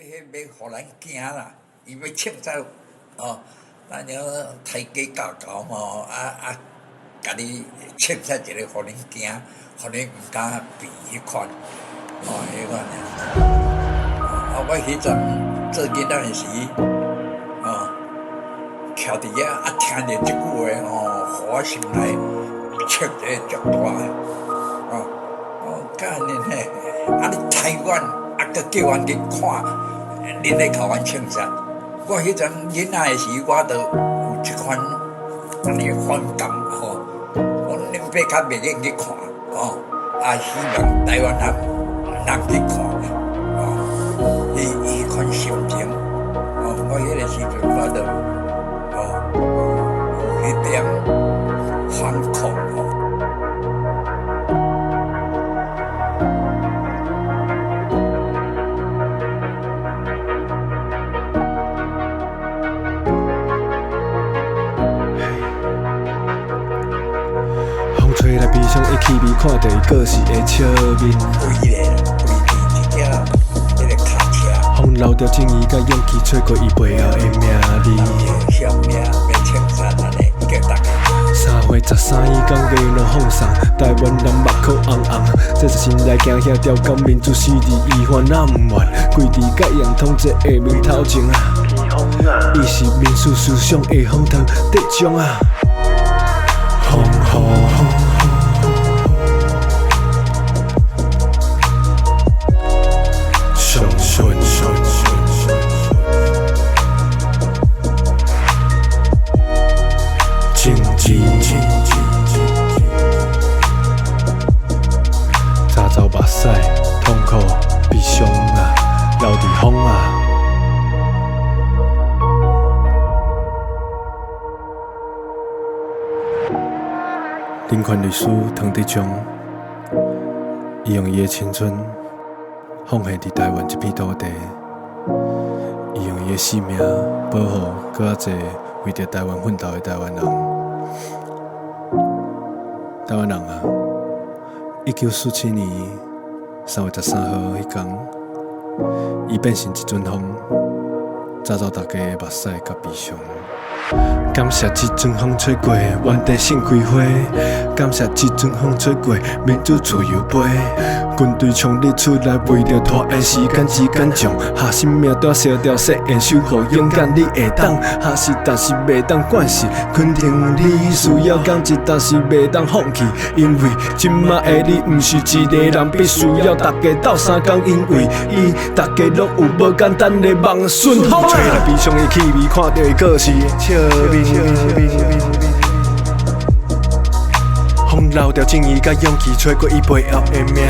迄要互咱惊啦，伊要清走哦，咱了抬价教吼，甲你清出一个，互恁惊，互恁毋敢变迄款，哦，迄款尔。我迄阵做囡仔时，哦，徛伫遐听着即句话吼，互我心内切个足大个，哦，干恁嘿，你台湾佫叫阮去看，恁咧甲阮清啥？我迄阵囡仔时，我都有即款安尼反感吼，我恁爸较袂愿去看，哦，希望台湾人去看，哦，伊迄款心情，哦，我迄个时阵我都，有迄点反抗哦。吹来悲伤的气味，看到伊过时的笑面。规个一只迄个脚车，风留着正义甲勇气，吹过伊背后的名字。小命要清散安尼，叫大家。3月13日刚月落放送，台湾人目眶红红。这是心内惊遐条感民主死伫伊犯哪毋愿，规伫解严统治的面头前啊。伊是民主思想的风头得奖啊。风早早目屎，痛苦悲伤啊，流伫风啊。林权律师唐德忠，伊用伊的青春奉献伫台湾这片土地，伊用伊的性命保护搁较侪为着台湾奋斗的台湾人。台湾人啊，1947年3月13号迄天，伊变成一阵风，早早大家目屎甲悲伤。感谢这阵风吹过，原地盛开花。感谢这阵风吹过，民主自由飞。军队冲日出来，为着拖延时间之间将下生命带烧掉誓言，守护勇敢你会当。下是但是袂当惯势，肯定你需要讲一，但是袂当放弃。因为今麦的你毋是一个人，必须要大家斗相共，因为伊大家拢有无简单的梦顺风。吹来悲伤的气味，看到伊过时的笑面。风留着正义甲勇气，吹过伊背后的名字。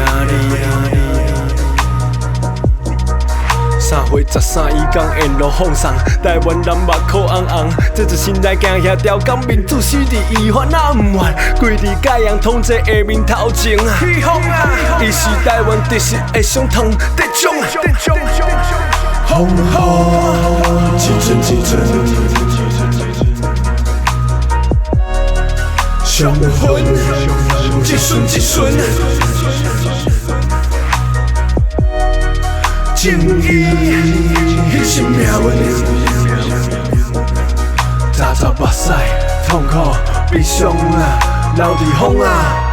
3月13日刚沿路放送，台湾人目眶红红。这一心内惊遐条感民主死伫伊犯哪毋愿，规伫解严统治的面头前啊。伊是台湾特色的伤痛得奖啊。风一阵一阵。伤痕，一瞬一瞬，正义迄是命运，早早目屎，痛苦悲伤啊，流伫风啊。